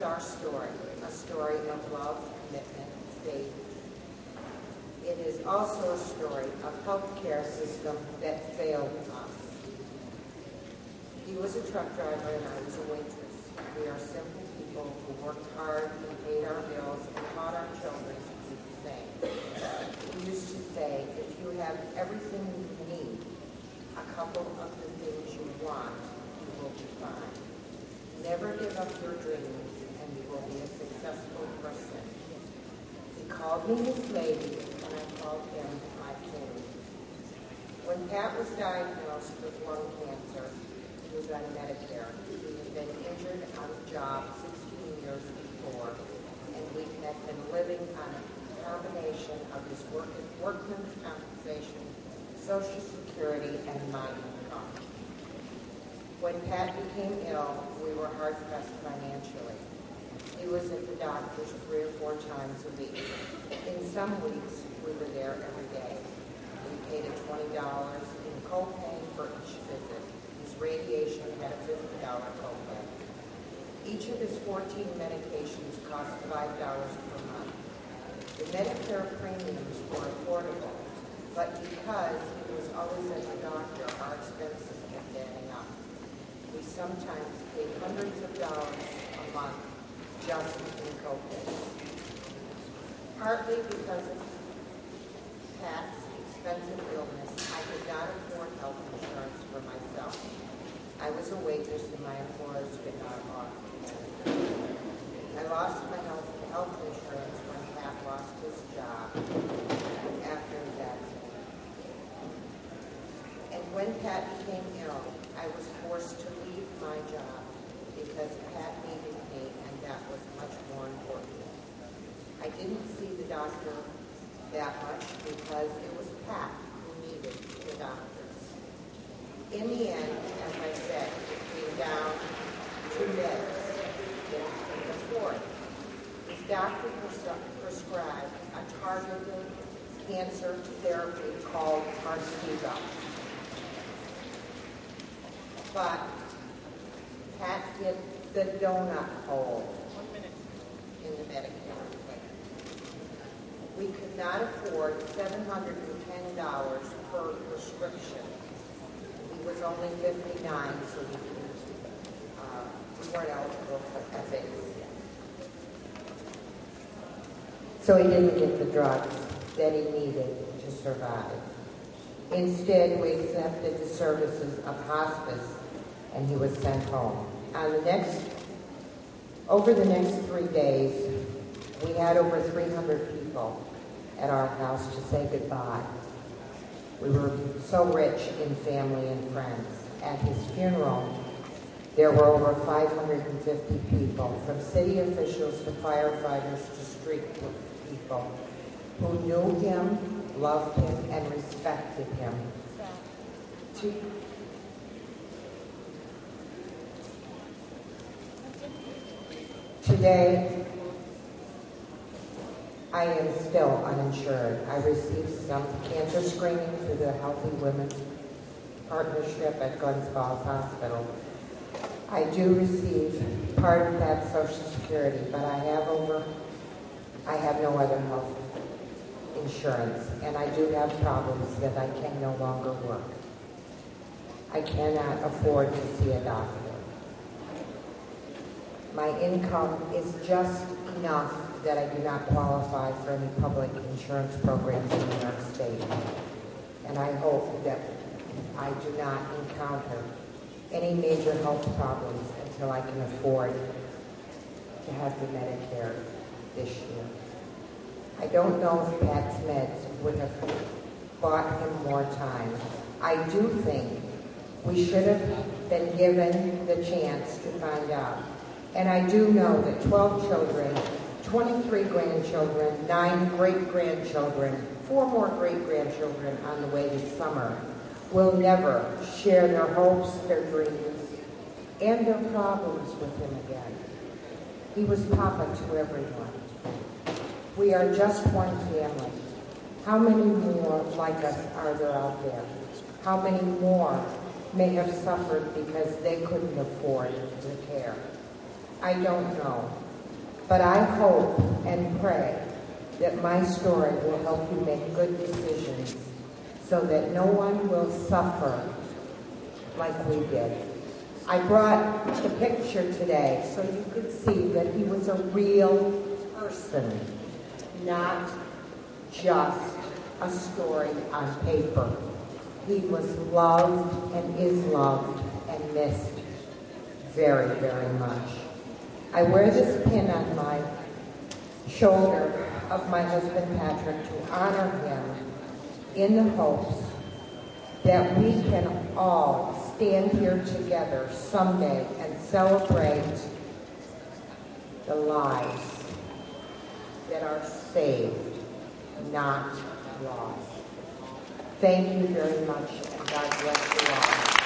Our story, a story of love, commitment, faith. It is also a story of healthcare system that failed us. He was a truck driver and I was a waitress. We are simple people who worked hard and paid our bills and taught our children to do the same. He used to say, if you have everything you need, a couple of the things you want, you will be fine. Never give up your dreams and you will be a successful person. He called me his lady and I called him my king. When Pat was diagnosed with lung cancer, he was on Medicare. He had been injured on the job 16 years before, and we had been living on a combination of his workman's compensation, Social Security, and my income. When Pat became ill, we were hard-pressed financially. He was at the doctor's 3 or 4 times a week. In some weeks, we were there every day. We paid $20 in copay for each visit. His radiation had a $50 copay. Each of his 14 medications cost $5 per month. The Medicare premiums were affordable, but because he was always at the doctor, our expenses kept adding up. We sometimes paid hundreds of dollars a month just in copays. Partly because of Pat's expensive illness, I could not afford health insurance for myself. I was a waitress and my employers could not offer me. I lost my health insurance when Pat lost his job after his accident. And when Pat became ill, I was forced to leave my job because Pat needed me and that was much more important. I didn't see the doctor that much because it was Pat who needed the doctors. In the end, as I said, it came down to beds. It couldn't afford. His doctor prescribed a targeted cancer therapy called Tarceva. But Pat hit the donut hole in the Medicare. We could not afford $710 per prescription. He was only 59, so we weren't eligible for ethics. So he didn't get the drugs that he needed to survive. Instead, we accepted the services of hospice and he was sent home. Over the next 3 days, we had over 300 people at our house to say goodbye. We were so rich in family and friends. At his funeral, there were over 550 people, from city officials to firefighters to street people, who knew him, loved him, and respected him. Today, I am still uninsured. I received some cancer screening through the Healthy Women's Partnership at Glens Falls Hospital. I do receive part of that Social Security, but I have no other health insurance, and I do have problems that I can no longer work. I cannot afford to see a doctor. My income is just enough that I do not qualify for any public insurance programs in New York State. And I hope that I do not encounter any major health problems until I can afford to have the Medicare this year. I don't know if Pat's meds would have bought him more time. I do think we should have been given the chance to find out. And I do know that 12 children, 23 grandchildren, 9 great-grandchildren, 4 more great-grandchildren on the way this summer will never share their hopes, their dreams, and their problems with him again. He was Papa to everyone. We are just one family. How many more like us are there out there? How many more may have suffered because they couldn't afford the care? I don't know, But I hope and pray that my story will help you make good decisions so that no one will suffer like we did. I brought the picture today so you could see that he was a real person, not just a story on paper. He was loved and is loved and missed very, very much. I wear this pin on my shoulder of my husband Patrick to honor him in the hopes that we can all stand here together someday and celebrate the lives that are saved, not lost. Thank you very much, and God bless you all.